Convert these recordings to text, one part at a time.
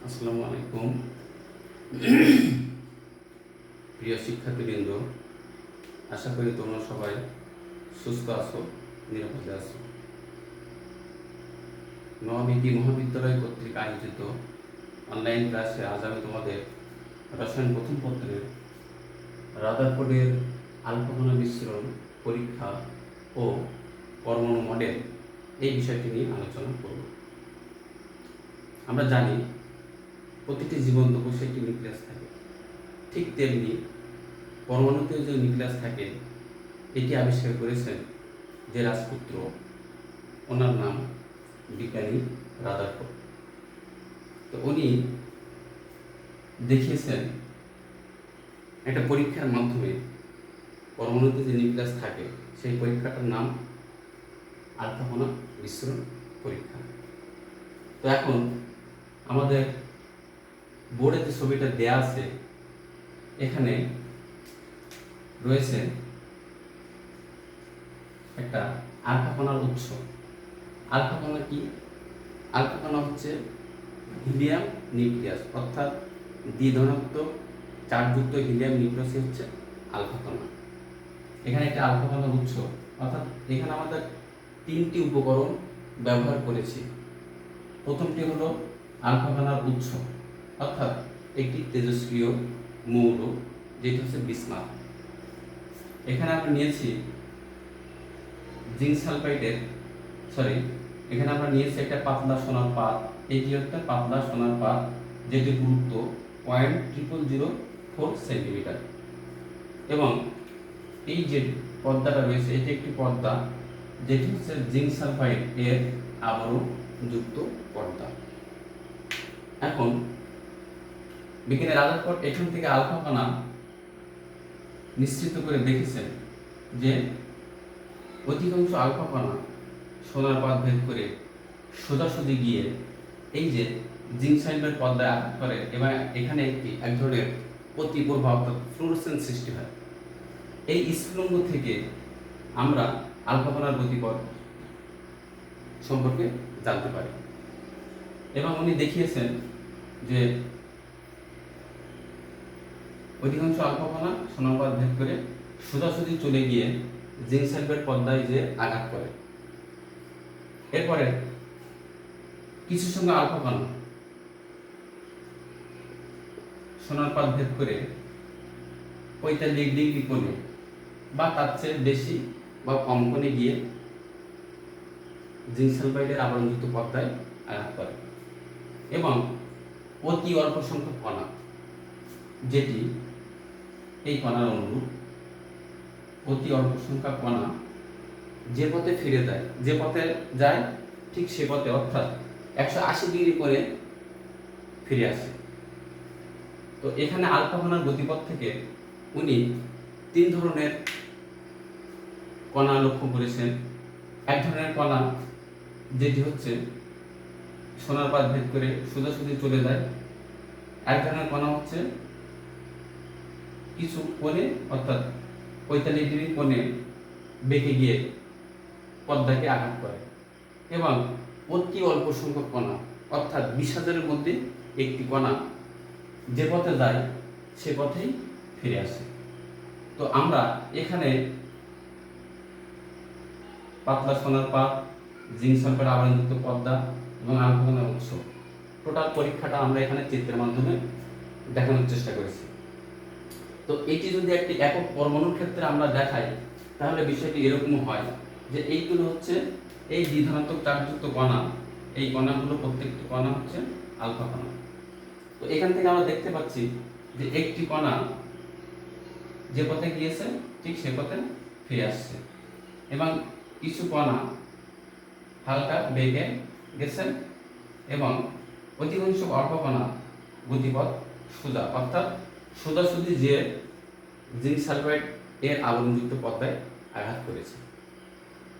আসসালামু আলাইকুম। প্রিয় শিক্ষার্থীবৃন্দ, আশা করি তোমরা সবাই সুস্থ আছো, নিরাপদে আছো। নববিধি মহাবিদ্যালয় কর্তৃক আয়োজিত অনলাইন ক্লাসে আজ আমি তোমাদের রসায়ন প্রথম পত্রের রাদারফোর্ডের আলফা মিশ্রণ পরীক্ষা ও পরমাণু মডেল এই বিষয়টি নিয়ে আলোচনা করব। আমরা জানি প্রতিটি জীবন্ত কোষে একটি নিউক্লিয়াস থাকে, ঠিক তেমনি পরমাণুতে যে নিউক্লিয়াস থাকে এটি আবিষ্কার করেছেন যে রাজপুত্র, ওনার নাম বিজ্ঞানী রাদারফোর্ড। তো উনি দেখিয়েছেন একটা পরীক্ষার মাধ্যমে পরমাণুতে যে নিউক্লিয়াস থাকে সেই পরীক্ষাটার নাম আলফা কণা মিশ্রণ পরীক্ষা। তো এখন আমাদের বোর্ডে যে ছবিটা দেয়া আছে এখানে রয়েছে একটা আলফা কণার উৎস। আলফা কণা কি? আলফা কণা হচ্ছে হিলিয়াম নিউক্লিয়াস, অর্থাৎ দ্বিধনাত্মক চার্জযুক্ত হিলিয়াম নিউক্লিয়াসই হচ্ছে আলফা কণা। এখানে একটা আলফা কণার উৎস, অর্থাৎ এখানে আমাদের তিনটি উপকরণ ব্যবহার করেছি। প্রথমটি হলো আলফা কণার উৎস, অর্থাৎ একটি তেজস্ক্রিয় মৌল যেটি হচ্ছে বিসমাথ। এখানে আমরা নিয়েছি জিঙ্ক সালফাইডের এখানে আমরা নিয়েছি একটা পাতলা সোনার পাত। এটি একটা পাতলা সোনার পাত যেটির গুরুত্ব 0.0004 সেন্টিমিটার। এবং এই যে পর্দাটা রয়েছে এটি একটি পর্দা যেটি হচ্ছে জিঙ্ক সালফাইড এর আবরণযুক্ত পর্দা। এখন বিজ্ঞানী রাদারফোর্ড এখান থেকে আলফা কণা নিশ্চিত করে দেখেছেন যে অধিকাংশ আলফা কণা সোনার পাত ভেদ করে সোজাসুজি গিয়ে এই যে জিঙ্ক সালফাইড পর্দায় আঘাত করে এবং এখানে এক ধরনের প্রতিপ্রবাহ অর্থাৎ ফ্লুরোসেন্স সৃষ্টি হয়। এই স্ফুলিঙ্গ থেকে আমরা আলফা কণার গতিপথ সম্পর্কে জানতে পারি। এবং উনি দেখিয়েছেন যে অধিকাংশ আলফা কণা সোনার পাত ভেদ করে সোজাসুজি চলে গিয়ে জিঙ্ক সালফাইড পর্দায় যে আঘাত করে। এরপরে কিছু সংখ্যক আলফা কণা সোনার পাত ভেদ করে 45 ডিগ্রি কোণে বা তার চেয়ে বেশি বা কম কোণে গিয়ে জিঙ্ক সালফাইডের আবরণযুক্ত পর্দায় আঘাত করে। এবং অতি অল্প সংখ্যক কণা, যেটি এই কণার অনুরূপ, অতি অল্প সংখ্যক কণা যে পথে ফিরে যায়, যে পথে যায় ঠিক সে পথে, অর্থাৎ 180 ডিগ্রি করে ফিরে আসে। তো এখানে আলফা কণার গতিপথ থেকে উনি 3 ধরনের কণা লক্ষ্য করেছেন। এক ধরনের কণা যেটি হচ্ছে সোনার পাত ভেদ করে সোজাসুজি চলে যায়। এক ধরনের কণা হচ্ছে কিছু কোণে অর্থাৎ 45 ডিগ্রি কোণে বেঁকে গিয়ে পর্দাকে আঘাত করে। এবং অতি অল্প সংখ্যক কণা অর্থাৎ 20,000-এর মধ্যে একটি কণা যে পথে যায় সে পথেই ফিরে আসে। তো আমরা এখানে পাতলা সোনার পাত, জিঙ্ক সালফাইড আবরণযুক্ত পর্দা এবং আলফা কণার উৎস, টোটাল পরীক্ষাটা আমরা এখানে চিত্রের মাধ্যমে দেখানোর চেষ্টা করেছি। তো এটি যদি একটি একক পরমাণুর ক্ষেত্রে আমরা দেখাই তাহলে বিষয়টি এরকম হয় যে এইগুলো হচ্ছে এই দ্বিধনাত্মক চার্জযুক্ত কণা, এই কণাগুলো প্রত্যেকটি কণা হচ্ছে আলফা কণা। তো এখান থেকে আমরা দেখতে পাচ্ছি যে একটি কণা যে পথে গিয়েছে ঠিক সে পথে ফিরে আসছে এবং কিছু কণা হালকা বেগে গেছে এবং অধিকাংশ অল্প কণা গতিপথ সোজা, অর্থাৎ সোজাসুজি যে জিঙ্ক সালফাইড এর আবরণযুক্ত পর্দায় আঘাত করেছে।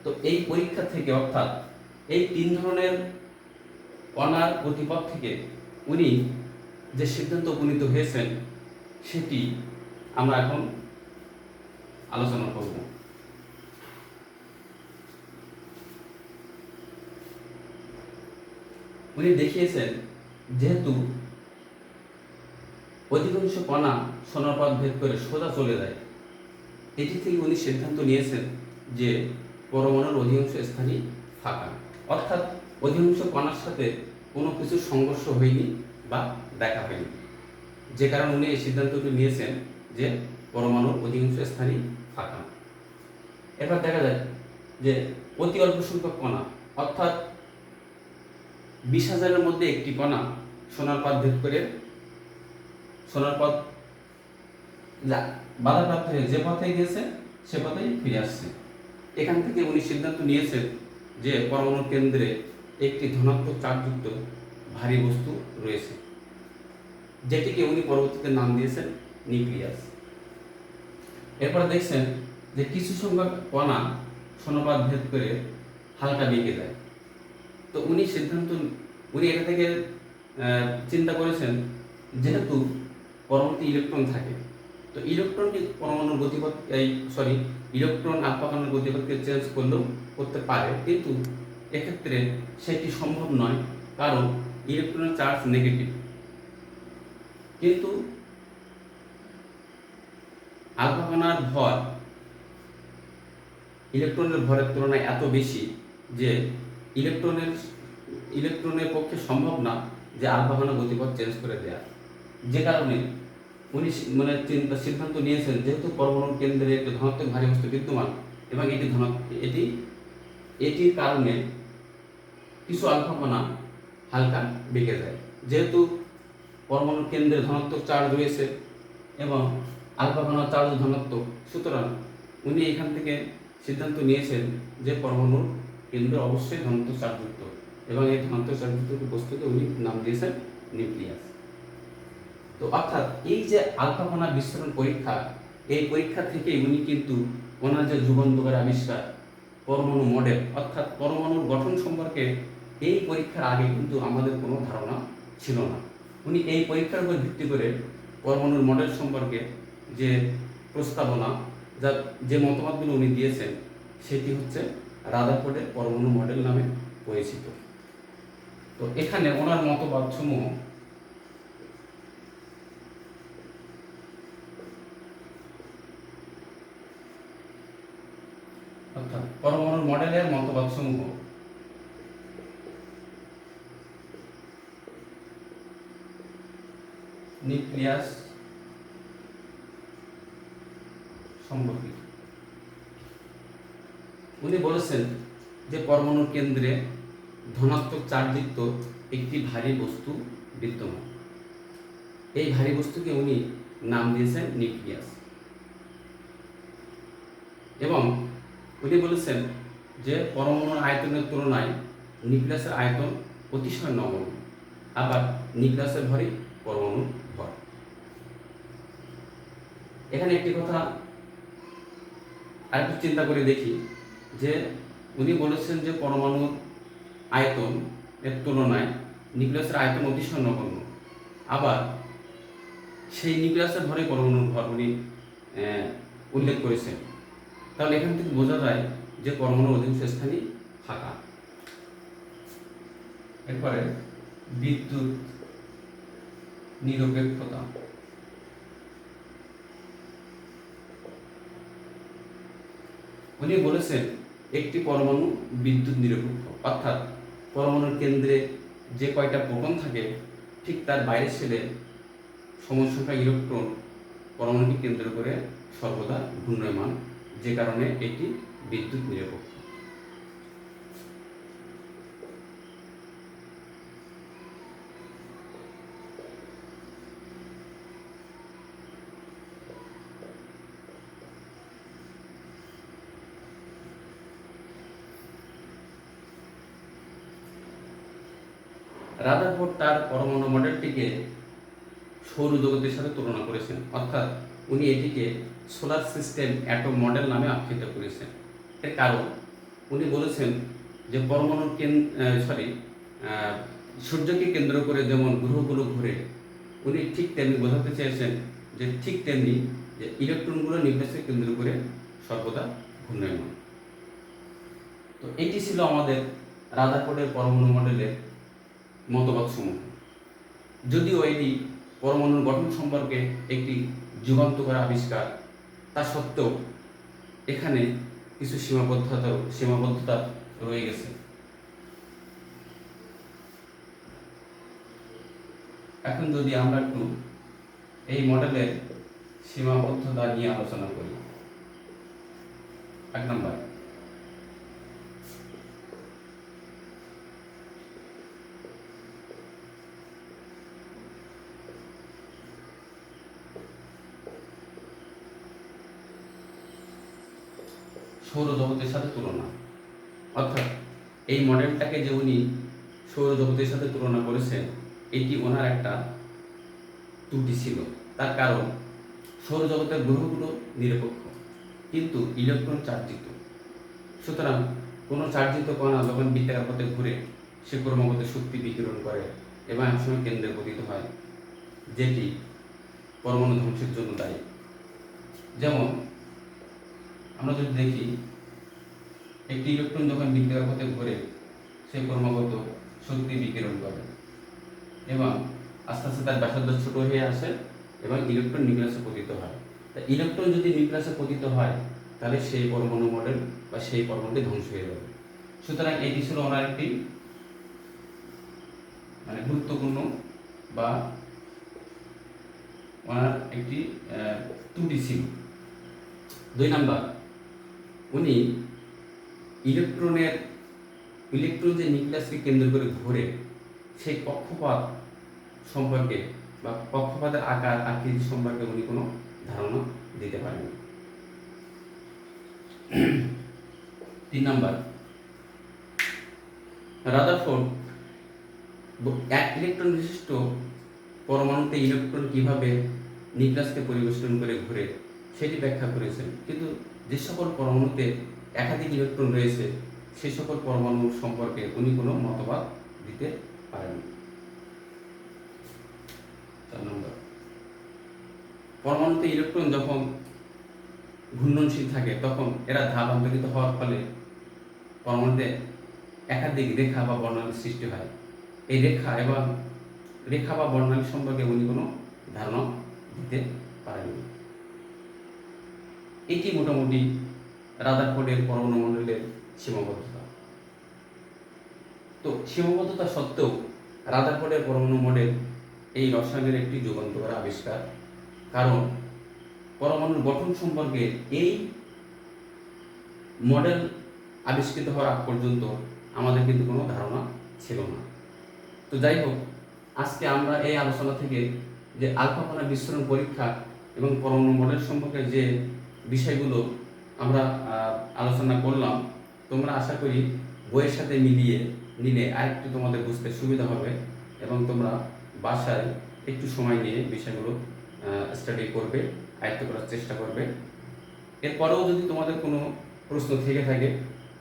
তো এই পরীক্ষা থেকে অর্থাৎ এই 3 ধরনের কণার গতিপথ থেকে উনি যে সিদ্ধান্ত উপনীত হয়েছেন সেটি আমরা এখন আলোচনা করব। উনি দেখিয়েছেন যেহেতু অধিকাংশ কণা সোনার পথ ভেদ করে সোজা চলে যায়। এটি থেকে উনি সিদ্ধান্ত নিয়েছেন যে পরমাণুর অধিকাংশ স্থানই ফাঁকা, অর্থাৎ অধিকাংশ কণার সাথে কোনো কিছু সংঘর্ষ হয়নি বা দেখা হয়নি, যে কারণে উনি এই সিদ্ধান্তটি নিয়েছেন যে পরমাণুর অধিকাংশ স্থানই ফাঁকা। এবার দেখা যায় যে অতি অল্প সংখ্যক কণা, অর্থাৎ 20,000-এর মধ্যে একটি কণা সোনার পথ ভেদ করে সোনার পথ বাধাপ্রাপ্ত হয়ে যে পথে গিয়েছে সে পথেই ফিরে আসছে। এখান থেকে উনি সিদ্ধান্ত নিয়েছেন যে পরমাণুর কেন্দ্রে একটি ধনাত্মক চার্জযুক্ত ভারী বস্তু রয়েছে, যেটিকে উনি পরবর্তীতে নাম দিয়েছেন নিউক্লিয়াস। এরপর দেখছেন যে কিছু সংখ্যক কণা সোনাপথ ভেদ করে হালকা বেঁকে যায়। তো উনি এটা থেকে চিন্তা করেছেন, যেহেতু পরমাণুতে ইলেকট্রন থাকে, তো ইলেকট্রনকে পরমাণুর গতিপথ ইলেকট্রন আলফা কণার গতিপথকে চেঞ্জ করতে পারে, কিন্তু এক্ষেত্রে সেটি সম্ভব নয়, কারণ ইলেকট্রনের চার্জ নেগেটিভ। কিন্তু আলফা কণার ভর ইলেকট্রনের ভরের তুলনায় এত বেশি যে ইলেকট্রনের পক্ষে সম্ভব না যে আলফা কণার গতিপথ চেঞ্জ করে দেওয়া। যে কারণে উনি সিদ্ধান্ত নিয়েছেন, যেহেতু পরমাণুর কেন্দ্রে একটি ধনাত্মক ভারী বস্তু বিদ্যমান এবং এটির কারণে কিছু আলফা কণা হালকা বেঁকে যায়। যেহেতু পরমাণুর কেন্দ্রে ধনাত্মক চার্জ রয়েছে এবং আলফা কণার চার্জ ধনাত্মক, সুতরাং উনি এখান থেকে সিদ্ধান্ত নিয়েছেন যে পরমাণুর কেন্দ্র অবশ্যই ধনাত্মক চার্জযুক্ত, এবং এই ধনাত্মক চার্জযুক্ত বস্তুকে উনি নাম দিয়েছেন নিউক্লিয়াস। তো অর্থাৎ এই যে আলফা কণা বিস্ফোরণ পরীক্ষা, এই পরীক্ষা থেকে উনি কিন্তু ওনার যে যুগান্তকারী আবিষ্কার পরমাণু মডেল, অর্থাৎ পরমাণুর গঠন সম্পর্কে এই পরীক্ষার আগে কিন্তু আমাদের কোনো ধারণা ছিল না। উনি এই পরীক্ষার উপর ভিত্তি করে পরমাণুর মডেল সম্পর্কে যে প্রস্তাবনা, যে মতবাদগুলো উনি দিয়েছেন, সেটি হচ্ছে রাদারফোর্ডের পরমাণু মডেল নামে পরিচিত। তো এখানে ওনার মতবাদসমূহ অর্থাৎ পরমাণুর মডেলের মতবাদসমূহ নিউক্লিয়াস সম্পর্কিত। উনি বলেছেন যে পরমাণুর কেন্দ্রে ধনাত্মক চার্জযুক্ত একটি ভারী বস্তু বিদ্যমান। এই ভারী বস্তুকে উনি নাম দিয়েছেন নিউক্লিয়াস, এবং উনি বলেছেন যে পরমাণুর আয়তনের তুলনায় নিউক্লিয়াসের আয়তন অতিশয় নগণ্য, আবার নিউক্লিয়াসের ভরই পরমাণুর ভর। এখানে একটি কথা আরেকটু চিন্তা করে দেখি, যে উনি বলেছেন যে পরমাণুর আয়তন এর তুলনায় নিউক্লিয়াসের আয়তন অতিশয় নগণ্য, আবার সেই নিউক্লিয়াসের ভরে পরমাণুর ভর উনি উল্লেখ করেছেন। তাহলে এখান থেকে বোঝা যায় যে পরমাণুর অধিকাংশ স্থানই ফাঁকা। এরপরে বিদ্যুৎ নিরপেক্ষতা। উনি বলেছেন একটি পরমাণু বিদ্যুৎ নিরপেক্ষ, অর্থাৎ পরমাণুর কেন্দ্রে যে কয়টা প্রোটন থাকে ঠিক তার বাইরে ছেড়ে সমসংখ্যক ইলেকট্রন পরমাণুকে কেন্দ্র করে সর্বদা ঘূর্ণায়মান, যে কারণে এটি বিদ্যুৎ নিরপেক্ষ। রাদারফোর্ড তার পরমাণু মডেলটিকে সৌরজগতের সাথে তুলনা করেছেন, অর্থাৎ উনি এটিকে সোলার সিস্টেম অ্যাটম মডেল নামে আখ্যায়িত করেছেন। এর কারণ উনি বলেছেন যে পরমাণুর সূর্যকে কেন্দ্র করে যেমন গ্রহগুলো ঘুরে, উনি ঠিক তেমনি বোঝাতে চেয়েছেন যে ঠিক তেমনি যে ইলেকট্রনগুলো নিউক্লিয়াসকে কেন্দ্র করে সর্বদা ঘূর্ণায়মান। তো এটি ছিল আমাদের রাদারফোর্ডের পরমাণু মডেলের মতবাদসমূহ। যদিও এটি পরমাণুর গঠন সম্পর্কে একটি যুগান্তকার আবিষ্কার, তা সত্ত্বেও এখানে কিছু সীমাবদ্ধতা রয়ে গেছে। এখন যদি আমরা একটু এই মডেলের সীমাবদ্ধতা নিয়ে আলোচনা করি। 1 নম্বর, সৌরজগতের সাথে তুলনা। অর্থাৎ এই মডেলটাকে যে উনি সৌরজগতের সাথে তুলনা করেছেন, এটি ওনার একটা ত্রুটি ছিল। তার কারণ সৌরজগতের গ্রহগুলো নিরপেক্ষ, কিন্তু ইলেকট্রন চার্জিত। সুতরাং কোনো চার্জিত কণা যখন বৃত্তাকার পথে ঘুরে সে ক্রমাগত শক্তি বিকিরণ করে এবং একসময় কেন্দ্রে পতিত হয়, যেটি পরমাণু ধ্বংসের জন্য দায়ী। যেমন আমরা যদি দেখি, একটি ইলেকট্রন যখন বৃত্তাকার পথে ঘুরে সে ক্রমাগত শক্তি বিকিরণ করে এবং আস্তে আস্তে তার ব্যাসার্ধ ছোট হয়ে আসে এবং ইলেকট্রন নিউক্লিয়াসে পতিত হয়। তা ইলেকট্রন যদি নিউক্লিয়াসে পতিত হয়, তাহলে সেই পরমাণু মডেল বা সেই পরমাণুটি ধ্বংস হয়ে যাবে। সুতরাং এটি ছিল ওনার একটি গুরুত্বপূর্ণ বা ওনার একটি ত্রুটি ছিল। 2 নম্বর, উনি ইলেকট্রন যে নিউক্লিয়াসকে কেন্দ্র করে ঘোরে সেই কক্ষপথ সম্পর্কে বা কক্ষপথের আকার আকৃতি সম্পর্কে উনি কোনো ধারণা দিতে পারেননি। 3 নম্বর, রাদারফোর্ড এক ইলেকট্রন বিশিষ্ট পরমাণুতে ইলেকট্রন কিভাবে নিউক্লিয়াসকে পরিবেষ্টন করে ঘুরে সেটি ব্যাখ্যা করেছেন, কিন্তু যে সকল পরমাণুতে একাধিক ইলেকট্রন রয়েছে সেই সকল পরমাণু সম্পর্কে উনি কোনো মতবাদ দিতে পারেননি। 4 নম্বর, পরমাণুতে ইলেকট্রন যখন ঘূর্ণনশীল থাকে তখন এরা ধাপান্তরিত হওয়ার ফলে পরমাণুতে একাধিক রেখা বা বর্ণালী সৃষ্টি হয়। এই রেখা বা বর্ণালী সম্পর্কে উনি কোনো ধারণা দিতে পারেননি। এটি মোটামুটি রাদারফোর্ডের পরমাণু মণ্ডলের সীমাবদ্ধতা। তো সীমাবদ্ধতা সত্ত্বেও রাদারফোর্ডের পরমাণু মডেল এই রসায়নের একটি যুগান্তকারী আবিষ্কার। কারণ পরমাণুর গঠন সম্পর্কে এই মডেল আবিষ্কৃত হওয়ার আগ পর্যন্ত আমাদের কিন্তু কোনো ধারণা ছিল না। তো যাই হোক, আজকে আমরা এই আলোচনা থেকে যে আলফা কণা বিস্ফোরণ পরীক্ষা এবং পরমাণু মডেল সম্পর্কে যে বিষয়গুলো আমরা আলোচনা করলাম, তোমরা আশা করি বইয়ের সাথে মিলিয়ে নিলে আরেকটু তোমাদের বুঝতে সুবিধা হবে এবং তোমরা বাসায় একটু সময় নিয়ে বিষয়গুলো স্টাডি করবে, আয়ত্ত করার চেষ্টা করবে। এরপরেও যদি তোমাদের কোনো প্রশ্ন থেকে থাকে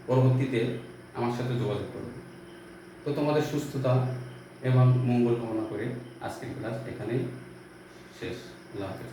পরবর্তীতে আমার সাথে যোগাযোগ করবে। তো তোমাদের সুস্থতা এবং মঙ্গল কামনা করে আজকের ক্লাস এখানেই শেষ। আল্লাহ হাফেজ।